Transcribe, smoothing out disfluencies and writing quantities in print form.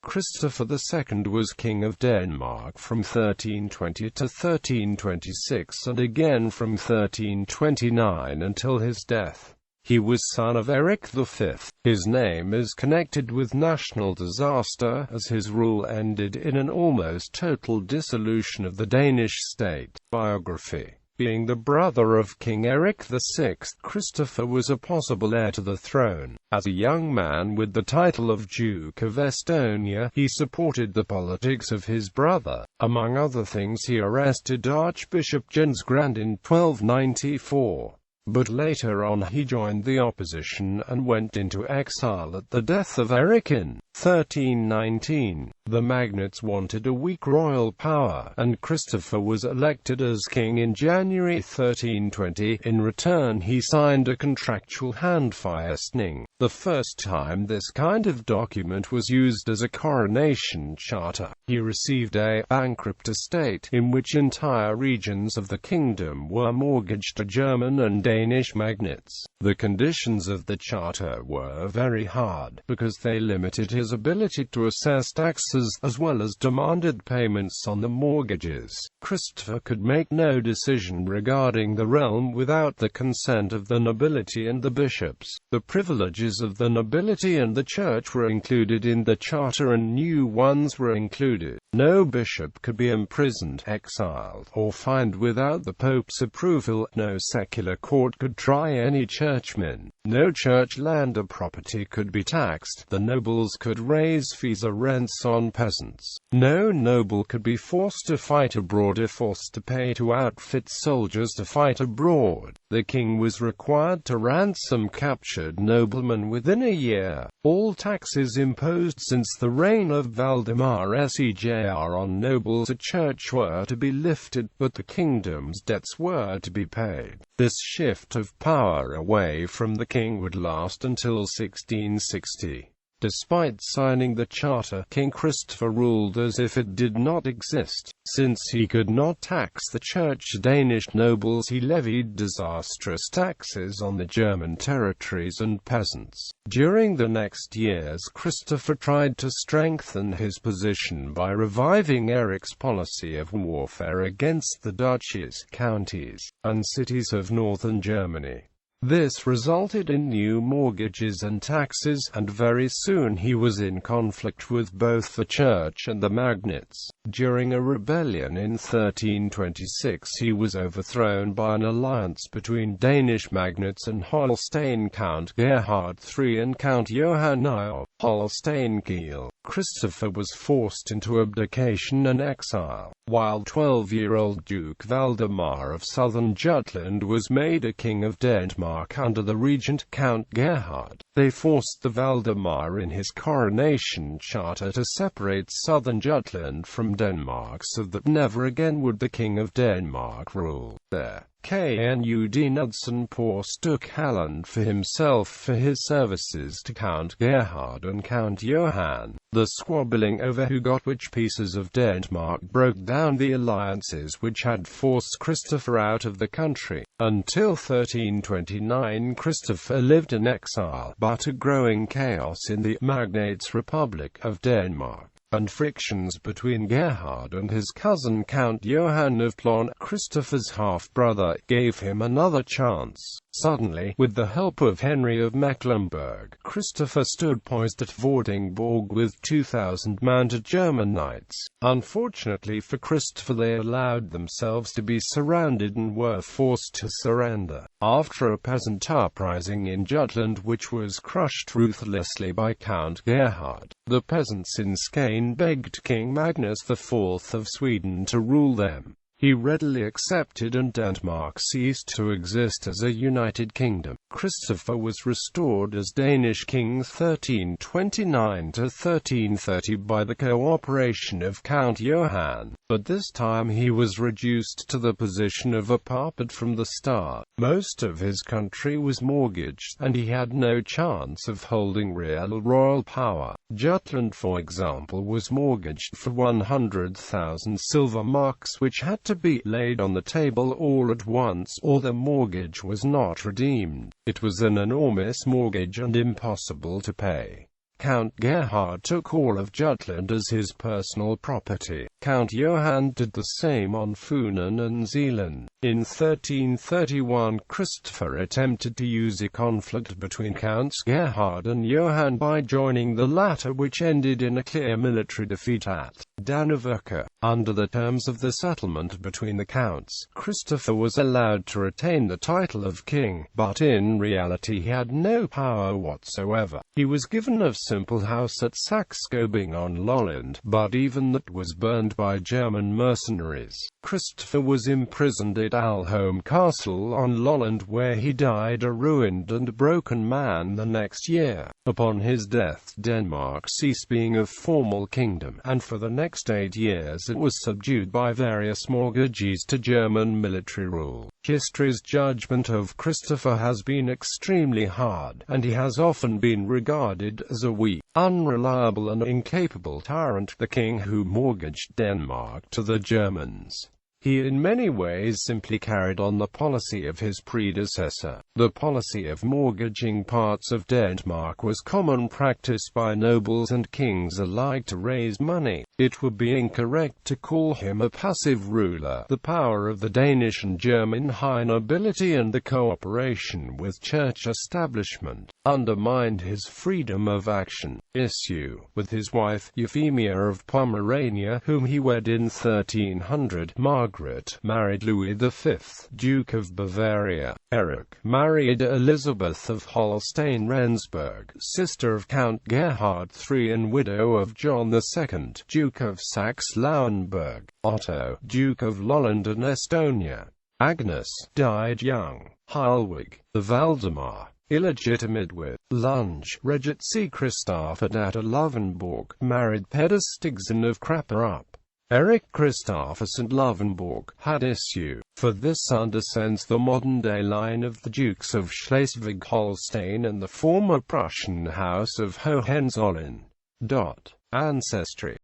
Christopher II was King of Denmark from 1320 to 1326 and again from 1329 until his death. He was son of Eric V. His name is connected with national disaster, as his rule ended in an almost total dissolution of the Danish state. Biography. Being the brother of King Eric VI, Christopher was a possible heir to the throne. As a young man with the title of Duke of Estonia, he supported the politics of his brother. Among other things, he arrested Archbishop Jens Grand in 1294. But later on he joined the opposition and went into exile at the death of Eric in 1319. The magnates wanted a weak royal power, and Christopher was elected as king in January 1320. In return he signed a contractual handfasting, the first time this kind of document was used as a coronation charter. He received a bankrupt estate, in which entire regions of the kingdom were mortgaged to German and Danish magnates. The conditions of the charter were very hard, because they limited his ability to assess taxes, as well as demanded payments on the mortgages. Christopher could make no decision regarding the realm without the consent of the nobility and the bishops. The privileges of the nobility and the church were included in the charter, and new ones were included. No bishop could be imprisoned, exiled, or fined without the Pope's approval. No secular court could try any churchman. No church land or property could be taxed. The nobles could raise fees or rents on peasants. No noble could be forced to fight abroad or forced to pay to outfit soldiers to fight abroad. The king was required to ransom captured noblemen within a year. All taxes imposed since the reign of Valdemar Sejr on nobles or church were to be lifted, but the kingdom's debts were to be paid. This shift of power away from the king would last until 1660. Despite signing the charter, King Christopher ruled as if it did not exist. Since he could not tax the church Danish nobles, he levied disastrous taxes on the German territories and peasants. During the next years, Christopher tried to strengthen his position by reviving Eric's policy of warfare against the duchies, counties, and cities of northern Germany. This resulted in new mortgages and taxes, and very soon he was in conflict with both the church and the magnates. During a rebellion in 1326 he was overthrown by an alliance between Danish magnates and Holstein Count Gerhard III and Count Johann of Holstein-Kiel. Christopher was forced into abdication and exile, while 12-year-old Duke Valdemar of southern Jutland was made a king of Denmark under the regent Count Gerhard. They forced the Valdemar in his coronation charter to separate southern Jutland from Denmark so that never again would the King of Denmark rule there. Knud Knudsen took Halland for himself for his services to Count Gerhard and Count Johann. The squabbling over who got which pieces of Denmark broke down the alliances which had forced Christopher out of the country. Until 1329 Christopher lived in exile, but a growing chaos in the Magnates' Republic of Denmark, and frictions between Gerhard and his cousin Count Johann of Plön, Christopher's half-brother, gave him another chance. Suddenly, with the help of Henry of Mecklenburg, Christopher stood poised at Vordingborg with 2,000 mounted German knights. Unfortunately for Christopher, they allowed themselves to be surrounded and were forced to surrender. After a peasant uprising in Jutland which was crushed ruthlessly by Count Gerhard, the peasants in Skane begged King Magnus IV of Sweden to rule them. He readily accepted, and Denmark ceased to exist as a united kingdom. Christopher was restored as Danish king 1329 to 1330 by the cooperation of Count Johann, but this time he was reduced to the position of a puppet from the start. Most of his country was mortgaged, and he had no chance of holding real royal power. Jutland, for example, was mortgaged for 100,000 silver marks, which had to be laid on the table all at once, or the mortgage was not redeemed. It was an enormous mortgage and impossible to pay. Count Gerhard took all of Jutland as his personal property. Count Johann did the same on Funen and Zealand. In 1331, Christopher attempted to use a conflict between Counts Gerhard and Johann by joining the latter, which ended in a clear military defeat at Dannevirke. Under the terms of the settlement between the counts, Christopher was allowed to retain the title of king, but in reality he had no power whatsoever. He was given a simple house at Saxe-Coburg on Lolland, but even that was burned by German mercenaries. Christopher was imprisoned at Alholm Castle on Lolland, where he died a ruined and broken man the next year. Upon his death, Denmark ceased being a formal kingdom, and for the next 8 years it was subdued by various mortgages to German military rule. History's judgment of Christopher has been extremely hard, and he has often been regarded as a weak, unreliable and incapable tyrant, the king who mortgaged Denmark to the Germans. He in many ways simply carried on the policy of his predecessor. The policy of mortgaging parts of Denmark was common practice by nobles and kings alike to raise money. It would be incorrect to call him a passive ruler. The power of the Danish and German high nobility and the cooperation with church establishment undermined his freedom of action. Issue with his wife, Euphemia of Pomerania, whom he wed in 1300, Margaret married Louis V, Duke of Bavaria. Eric married Elizabeth of Holstein-Rendsburg, sister of Count Gerhard III and widow of John II, Duke of Saxe-Lauenburg. Otto, Duke of Lolland and Estonia. Agnes died young. Heilwig, the Valdemar, illegitimate with Lunge, Regit C. Christopher at Lovenborg, married Peder Stigson of Krapperup. Erik Christophersen Lovenborg had issue. For this son descends the modern-day line of the Dukes of Schleswig-Holstein and the former Prussian House of Hohenzollern. Ancestry